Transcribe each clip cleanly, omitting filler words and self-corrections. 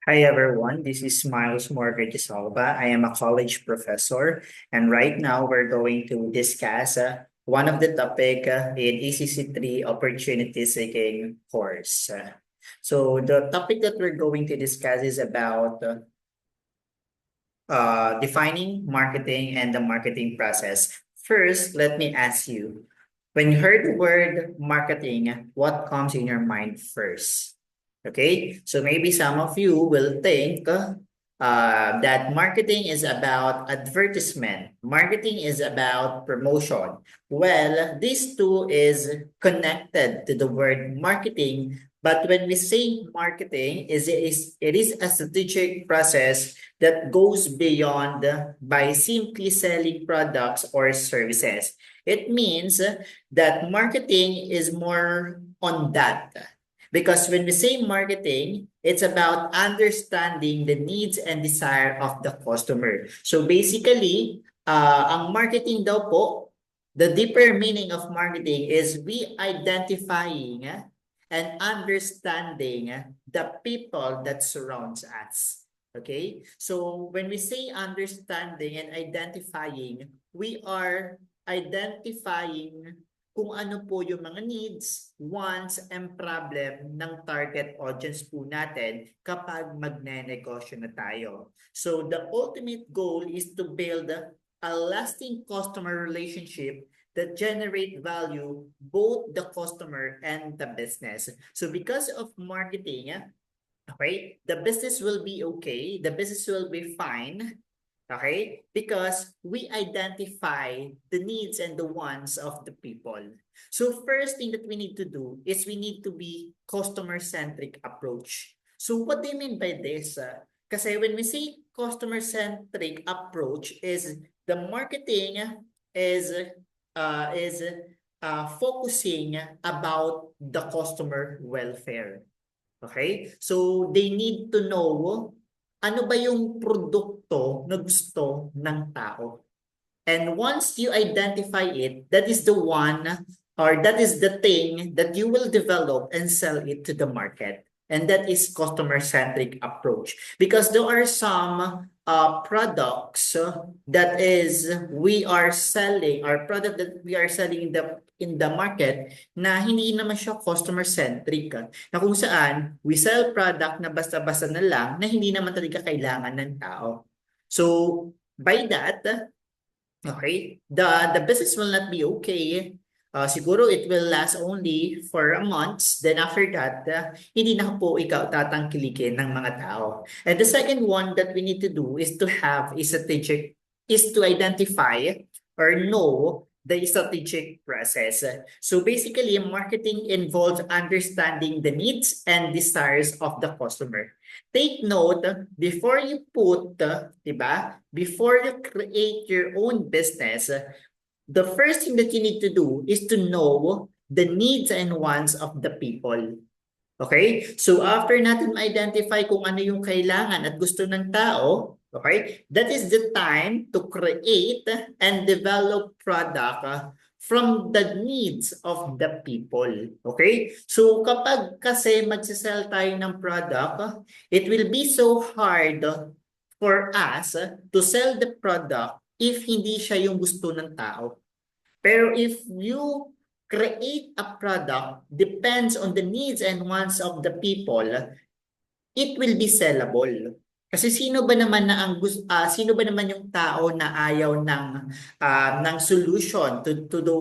Hi everyone, this is Miles Morgan-Gisalva. I am a college professor, and right now we're going to discuss one of the topic in ECC3 opportunity seeking course. So the topic that we're going to discuss is about defining marketing and the marketing process. First, let me ask you, when you heard the word marketing, what comes in your mind first? Okay, so maybe some of you will think that marketing is about advertisement. Marketing is about promotion. Well, these two is connected to the word marketing, but when we say marketing, it is a strategic process that goes beyond by simply selling products or services. It means that marketing is more on that. Because when we say marketing, it's about understanding the needs and desire of the customer. So basically, ang marketing daw po, the deeper meaning of marketing is we identifying and understanding the people that surrounds us. Okay? So when we say understanding and identifying, we are identifying kung ano po yung mga needs, wants, and problem ng target audience po natin kapag magne-negosyo na tayo. So the ultimate goal is to build a lasting customer relationship that generate value both the customer and the business. So because of marketing, okay, the business will be okay, the business will be fine. Okay? Because we identify the needs and the wants of the people. So first thing that we need to do is we need to be customer-centric approach. So what do you mean by this? Kasi when we say customer-centric approach is the marketing is focusing about the customer welfare. Okay? So they need to know ano ba yung produkto na gusto ng tao. And once you identify it, that is the one or that is the thing that you will develop and sell it to the market. And that is customer-centric approach. Because there are some products that is we are selling, or product that we are selling in the market na hindi naman siya customer-centric. Na kung saan we sell product na basta-basta na lang na hindi naman talaga kailangan ng tao. So by that, okay, the business will not be okay. Siguro it will last only for a month. Then after that, hindi na po ikaw tatangkilikin ng mga tao. And the second one that we need to do is to have a strategic, is to identify or know the strategic process. So basically, marketing involves understanding the needs and desires of the customer. Take note, before you put, diba, before you create your own business, the first thing that you need to do is to know the needs and wants of the people. Okay? So after natin ma-identify kung ano yung kailangan at gusto ng tao, okay, that is the time to create and develop product from the needs of the people. Okay? So kapag kasi magsisell tayo ng product, it will be so hard for us to sell the product if hindi siya yung gusto ng tao. Pero if you create a product depends on the needs and wants of the people, it will be sellable. Kasi sino ba naman sino ba naman yung tao na ayaw ng solution to the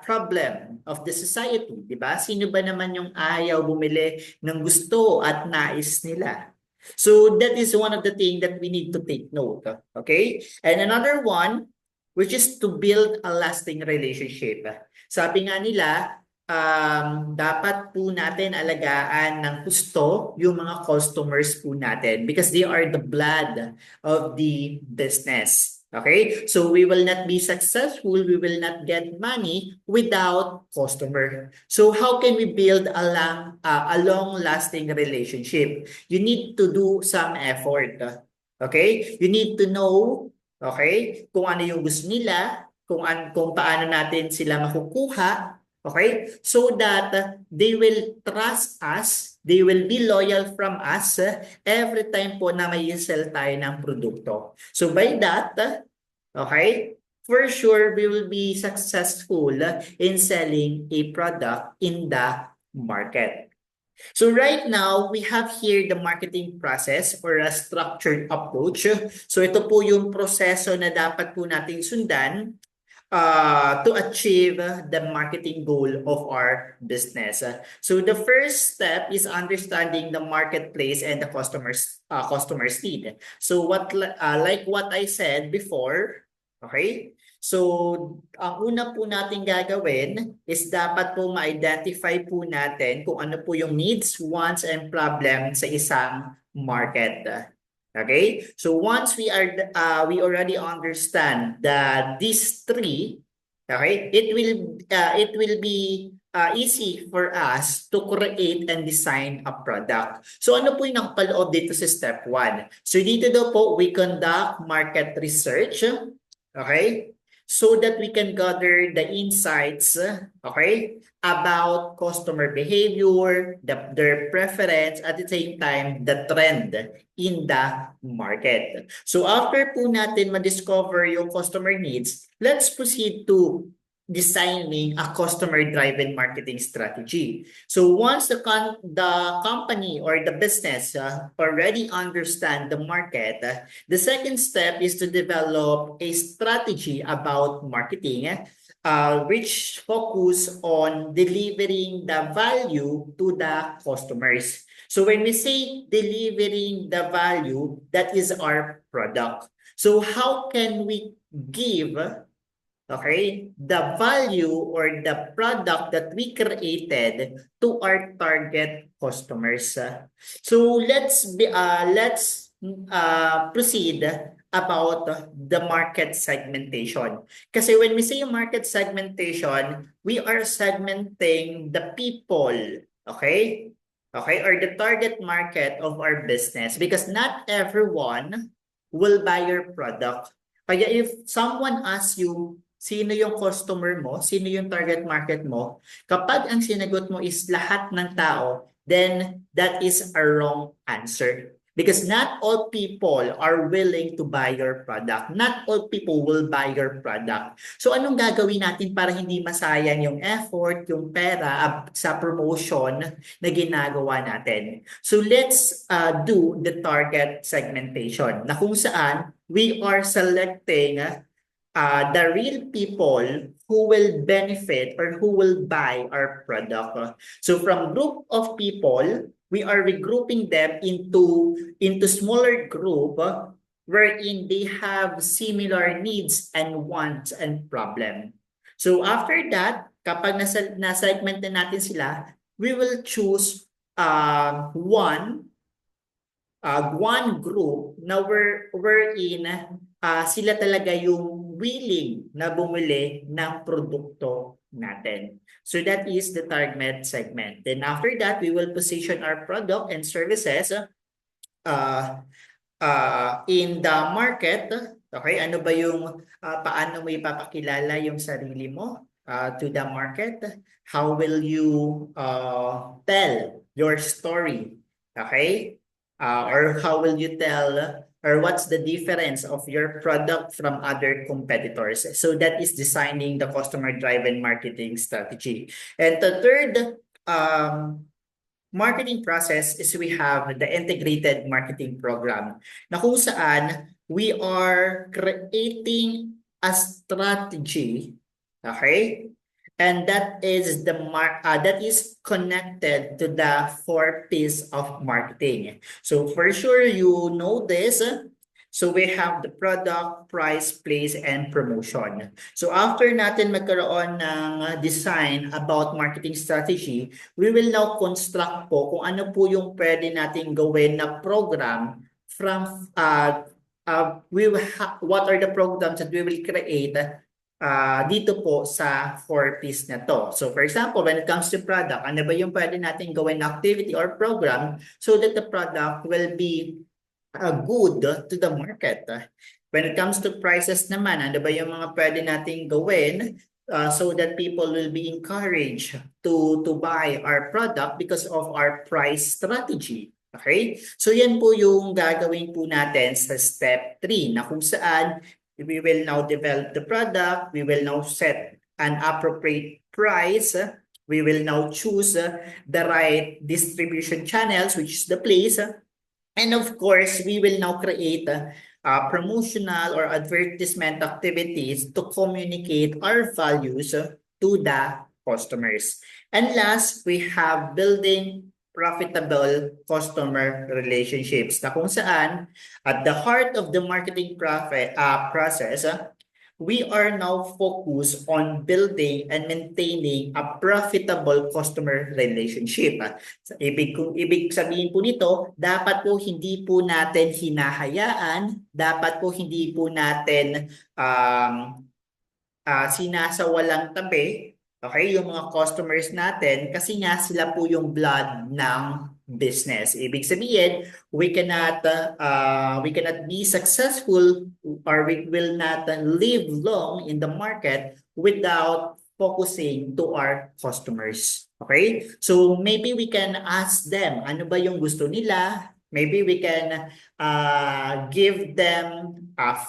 problem of the society, di ba? Sino ba naman yung ayaw bumili ng gusto at nais nila? So that is one of the things that we need to take note. Okay? And another one, which is to build a lasting relationship. Sabi nga nila, dapat po natin alagaan ng gusto yung mga customers po natin because they are the blood of the business. Okay? So we will not be successful, we will not get money without customer. So how can we build a long-lasting relationship? You need to do some effort. Okay? You need to know, okay, kung ano yung gusto nila, kung paano natin sila makukuha, Okay? So that they will trust us, they will be loyal from us every time po na may sell tayo ng produkto. So by that, okay, for sure we will be successful in selling a product in the market. So right now, we have here the marketing process or a structured approach. So ito po yung proseso na dapat po nating sundan to achieve the marketing goal of our business. So the first step is understanding the marketplace and the customers need. So like what I said before, okay? So ang una po nating gagawin is dapat po ma-identify po natin kung ano po yung needs, wants, and problems sa isang market. Okay, so once we already understand that these three, okay, it will be easy for us to create and design a product. So ano po yung nakapaloob dito sa step 1? So dito daw po we conduct market research, okay, so that we can gather the insights, okay, about customer behavior, their preference, at the same time, the trend in the market. So after po natin ma-discover yung customer needs, let's proceed to designing a customer-driven marketing strategy. So once the company or the business already understand the market, the second step is to develop a strategy about marketing, which focus on delivering the value to the customers. So when we say delivering the value, that is our product. So how can we give, okay, the value or the product that we created to our target customers? So let's proceed about the market segmentation. Kasi when we say market segmentation, we are segmenting the people, okay? Okay, or the target market of our business, because not everyone will buy your product. Kaya if someone asks you, sino yung customer mo, sino yung target market mo, kapag ang sinagot mo is lahat ng tao, then that is a wrong answer. Because not all people are willing to buy your product. Not all people will buy your product. So anong gagawin natin para hindi masayang yung effort, yung pera sa promotion na ginagawa natin? So let's do the target segmentation, na kung saan we are selecting the real people who will benefit or who will buy our product. So from group of people, we are regrouping them into smaller group wherein they have similar needs and wants and problem. So after that, kapag na-segment na natin sila, we will choose one group na wherein sila talaga yung willing na bumili ng produkto natin. So that is the target segment. Then after that, we will position our product and services in the market. Okay, ano ba yung paano mo ipapakilala yung sarili mo to the market? How will you tell your story? Okay? Or how will you tell, or what's the difference of your product from other competitors? So that is designing the customer-driven marketing strategy. And the third marketing process is we have the integrated marketing program, na kung saan we are creating a strategy, okay? And that is that is connected to the 4 P's of marketing. So for sure you know this. So we have the product, price, place, and promotion. So after natin magkaroon ng design about marketing strategy, we will now construct po kung ano po yung pwede nating gawin na program from what are the programs that we will create dito po sa 4 P's na to. So for example, when it comes to product, ano ba yung pwede natin gawin na activity or program so that the product will be good to the market? When it comes to prices naman, ano ba yung mga pwede nating gawin so that people will be encouraged to buy our product because of our price strategy. Okay? So yan po yung gagawin po natin sa step 3 na kung saan we will now develop the product, we will now set an appropriate price, we will now choose the right distribution channels, which is the place, and of course, we will now create promotional or advertisement activities to communicate our values to the customers. And last, we have building profitable customer relationships na kung saan at the heart of the marketing process, we are now focused on building and maintaining a profitable customer relationship. Ibig sabihin po nito, dapat po hindi po natin hinahayaan, dapat po hindi po natin sinasawalang tabi, okay, yung mga customers natin kasi nga sila po yung blood ng business. Ibig sabihin, we cannot be successful or we will not live long in the market without focusing to our customers. Okay? So maybe we can ask them, ano ba yung gusto nila? Maybe we can give them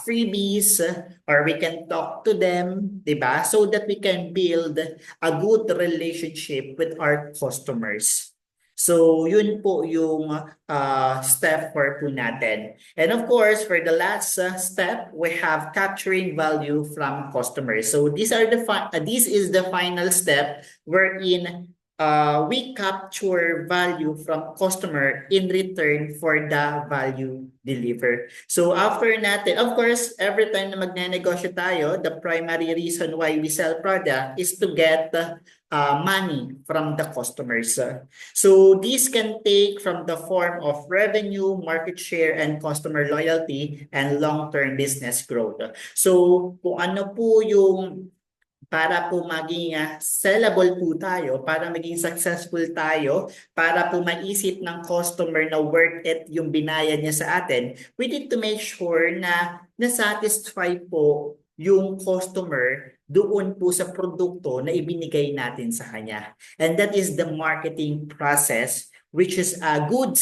freebies or we can talk to them, diba? So that we can build a good relationship with our customers. So yun po yung step 4 po natin. And of course, for the last step, we have capturing value from customers. So this is the final step wherein we capture value from customer in return for the value delivered. So after natin, of course, every time na magnenegosyo tayo, the primary reason why we sell product is to get money from the customers. So this can take from the form of revenue, market share, and customer loyalty and long-term business growth. So kung ano po yung para po maging sellable po tayo, para maging successful tayo, para po maisip ng customer na worth it yung binayad niya sa atin, we need to make sure na na-satisfy po yung customer doon po sa produkto na ibinigay natin sa kanya. And that is the marketing process, which is a good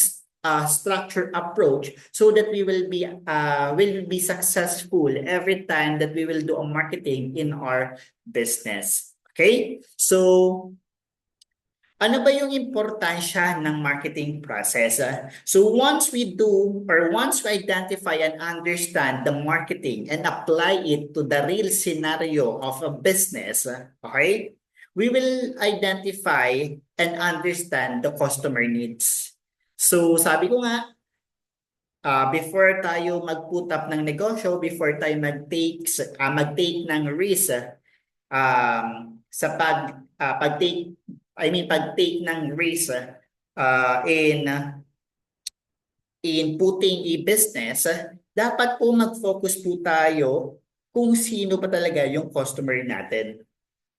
structured approach so that we will be successful every time that we will do a marketing in our business. Okay? So ano ba yung importansya ng marketing process? So once we identify and understand the marketing and apply it to the real scenario of a business, okay? We will identify and understand the customer needs. So sabi ko nga, before tayo mag-put up ng negosyo, before tayo mag-take ng risk sa pag-take ng risk in putting a business, dapat po mag-focus po tayo kung sino pa talaga yung customer natin.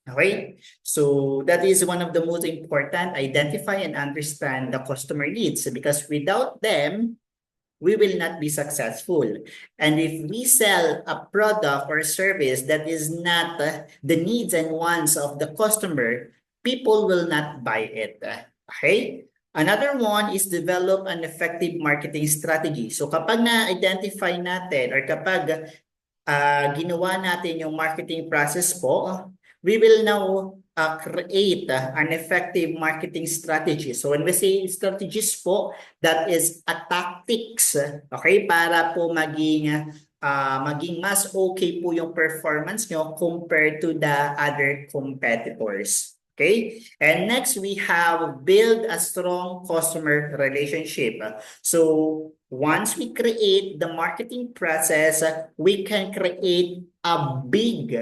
Okay, so that is one of the most important, identify and understand the customer needs because without them, we will not be successful. And if we sell a product or service that is not the needs and wants of the customer, people will not buy it. Okay? Another one is develop an effective marketing strategy. So kapag na-identify natin or kapag ginawa natin yung marketing process po, we will now create an effective marketing strategy. So when we say strategies po, that is a tactics, okay, para po maging mas okay po yung performance nyo compared to the other competitors. Okay? And next, we have build a strong customer relationship. So once we create the marketing process, we can create a big,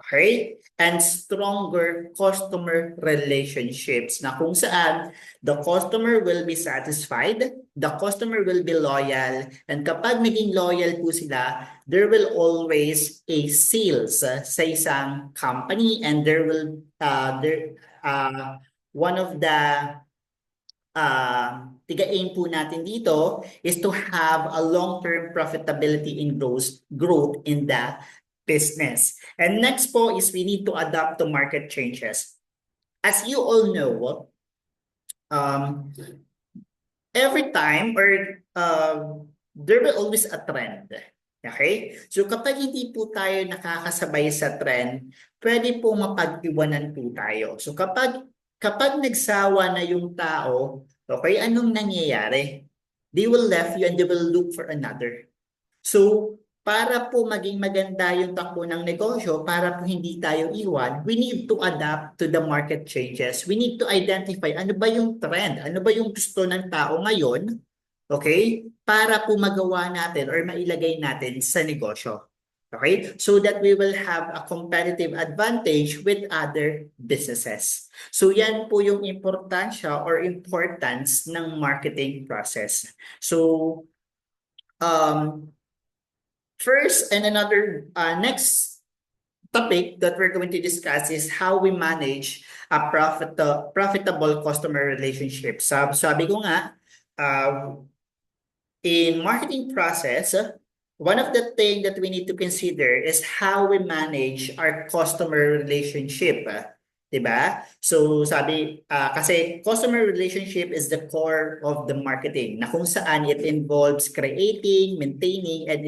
okay, and stronger customer relationships na kung saan the customer will be satisfied, the customer will be loyal, and kapag naging loyal po sila, there will always a sales sa isang company and there will one of the tiga-aim po natin dito is to have a long-term profitability in growth in the business. And next po is we need to adapt to market changes. As you all know, um, every time or there will always a trend. Okay? So kapag hindi po tayo nakakasabay sa trend, pwede po mapag-iwanan po tayo. So kapag nagsawa na yung tao, okay, anong nangyayari? They will left you and they will look for another. So para po maging maganda yung takbo ng negosyo, para po hindi tayo iwan, we need to adapt to the market changes. We need to identify ano ba yung trend, ano ba yung gusto ng tao ngayon, okay? Para po magawa natin or mailagay natin sa negosyo. Okay? So that we will have a competitive advantage with other businesses. So yan po yung importansya or importance ng marketing process. So first and another next topic that we're going to discuss is how we manage a profitable customer relationship. Sabi ko nga, in marketing process, one of the things that we need to consider is how we manage our customer relationship. Diba? So sabi, kasi customer relationship is the core of the marketing na kung saan it involves creating, maintaining, and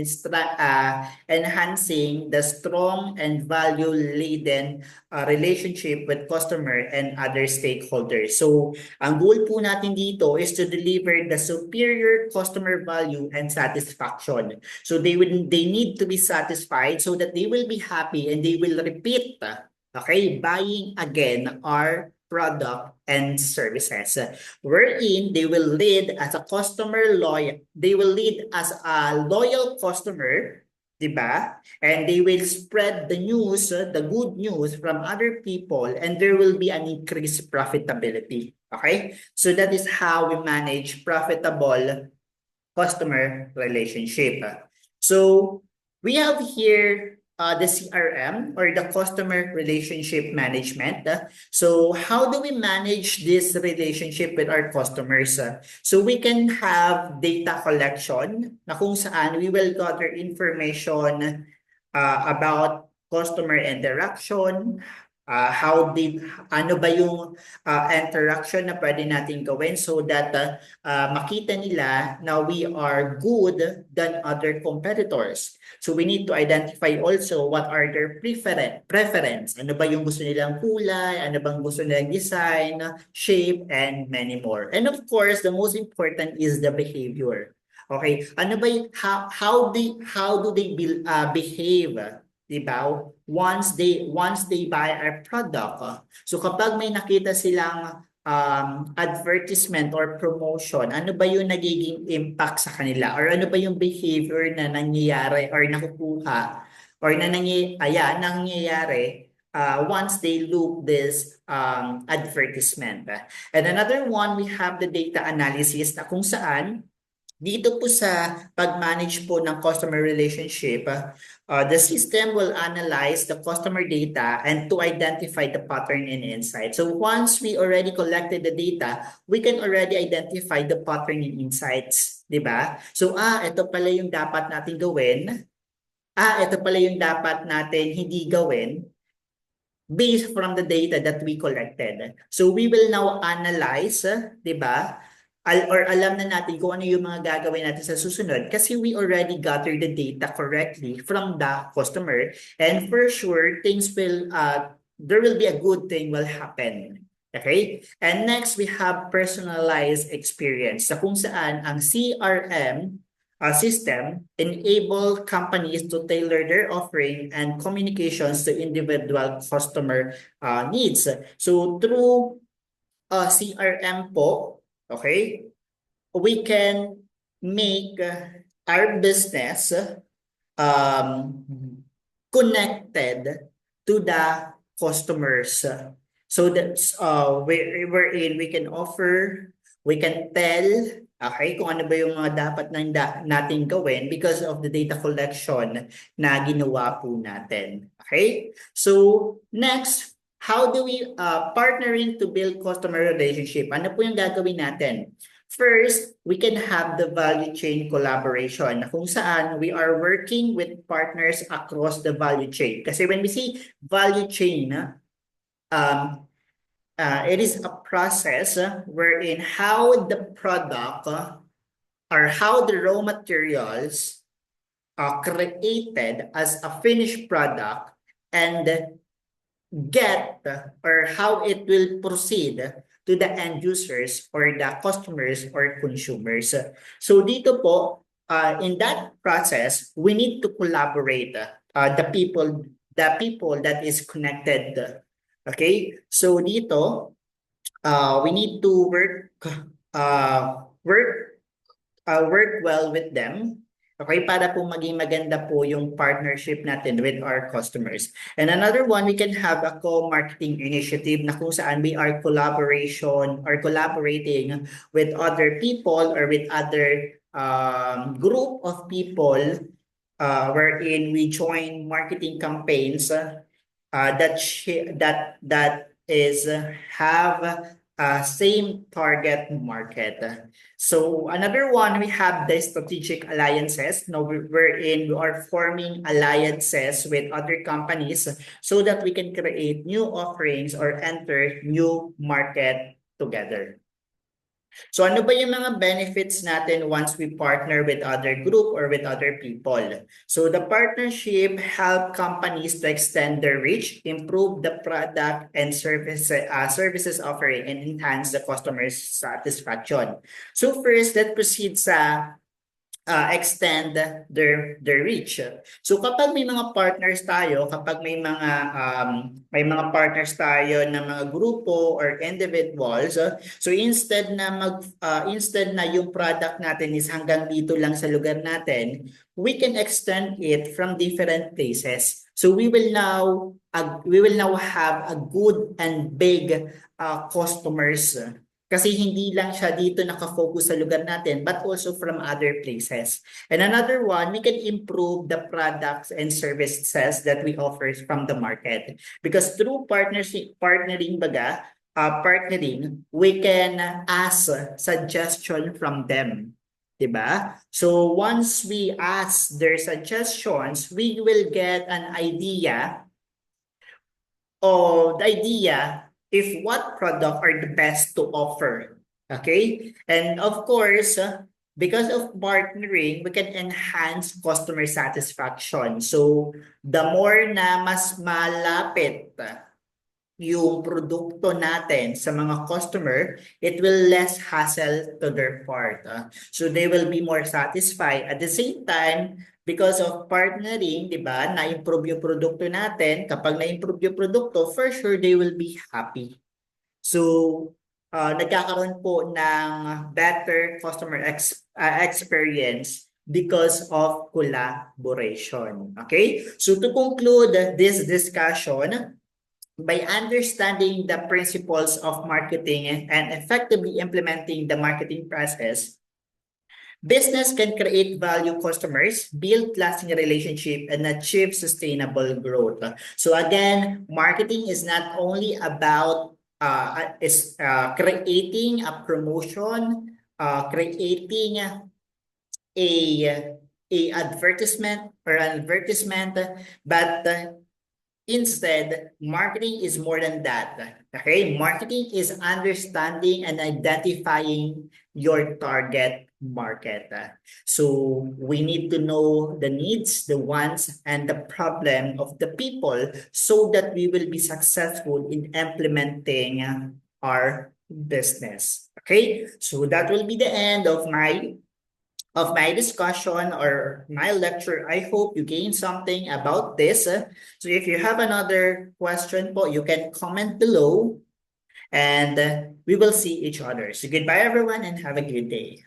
enhancing the strong and value-laden relationship with customer and other stakeholders. So ang goal po natin dito is to deliver the superior customer value and satisfaction. So they need to be satisfied so that they will be happy and they will repeat buying again our product and services. Wherein they will lead as a loyal customer, diba? And they will spread the news, the good news from other people, and there will be an increased profitability. Okay? So that is how we manage profitable customer relationship. So we have here the CRM or the customer relationship management. So how do we manage this relationship with our customers? So we can have data collection na kung saan we will gather information about customer interaction, ano ba yung interaction na pwede natin gawin so that makita nila na we are good than other competitors. So we need to identify also what are their preference. Ano ba yung gusto nilang kulay, ano bang gusto nilang design, shape, and many more. And of course, the most important is the behavior. Okay, ano ba yung, how do they behave? Diba? Once they buy our product. So kapag may nakita silang advertisement or promotion, ano ba yung nagiging impact sa kanila? Or ano ba yung behavior na nangyayari or nakukuha or na nangyayari once they look this advertisement? And another one, we have the data analysis na kung saan dito po sa pag-manage po ng customer relationship, the system will analyze the customer data and to identify the pattern and insight. So once we already collected the data, we can already identify the pattern and insights, di ba? So ito pala yung dapat natin gawin. Ito pala yung dapat natin hindi gawin based from the data that we collected. So we will now analyze, di ba? Or alam na natin kung ano yung mga gagawin natin sa susunod kasi we already gathered the data correctly from the customer, and for sure there will be a good thing will happen. Okay? And next, we have personalized experience sa kung saan ang CRM system enable companies to tailor their offering and communications to individual customer needs. So through CRM po, okay, we can make our business connected to the customers. So that's wherein we can offer, we can tell, okay, kung ano ba yung mga dapat nating gawin because of the data collection na ginawa po natin. Okay? So next, how do we partnering to build customer relationship? Ano po yung gagawin natin? First, we can have the value chain collaboration na kung saan we are working with partners across the value chain. Kasi when we see value chain, it is a process wherein how the product or how the raw materials are created as a finished product and get or how it will proceed to the end users or the customers or consumers. So dito po, in that process, we need to collaborate the people that is connected. Okay? So dito, we need to work well with them. Okay, para po maging maganda po yung partnership natin with our customers. And another one, we can have a co-marketing initiative na kung saan we are collaborating with other people or with other group of people wherein we join marketing campaigns that is have same target market. So another one, we have the strategic alliances. No, wherein we are forming alliances with other companies so that we can create new offerings or enter new market together. So ano ba yung mga benefits natin once we partner with other group or with other people? So the partnership help companies to extend their reach, improve the product and services offering, and enhance the customer's satisfaction. So first, let's proceed sa extend their reach. So kapag may mga partners tayo, kapag may mga partners tayo na mga grupo or individuals, so instead na yung product natin is hanggang dito lang sa lugar natin, we can extend it from different places. So we will now have a good and big customers. Kasi hindi lang siya dito nakafocus sa lugar natin, but also from other places. And another one, we can improve the products and services that we offer from the market. Because through partnership, partnering, we can ask suggestion from them. Diba? So once we ask their suggestions, we will get an idea if what product are the best to offer. Okay? And of course, because of partnering, we can enhance customer satisfaction. So, the more na mas malapit yung produkto natin sa mga customer, it will less hassle to their part. So, they will be more satisfied. At the same time, because of partnering, di ba, na-improve yung produkto natin. Kapag na-improve yung produkto, for sure, they will be happy. So, nagkakaroon po ng better customer experience because of collaboration. Okay? So, to conclude this discussion, by understanding the principles of marketing and effectively implementing the marketing process, business can create value customers, build lasting relationship, and achieve sustainable growth. So again, marketing is not only about creating a promotion, creating a advertisement or an advertisement, but instead, marketing is more than that. Okay, marketing is understanding and identifying your target market. So we need to know the needs, the wants, and the problem of the people so that we will be successful in implementing our business. Okay, so that will be the end of my discussion or my lecture. I hope you gained something about this. So if you have another question po, you can comment below and we will see each other. So goodbye everyone and have a good day.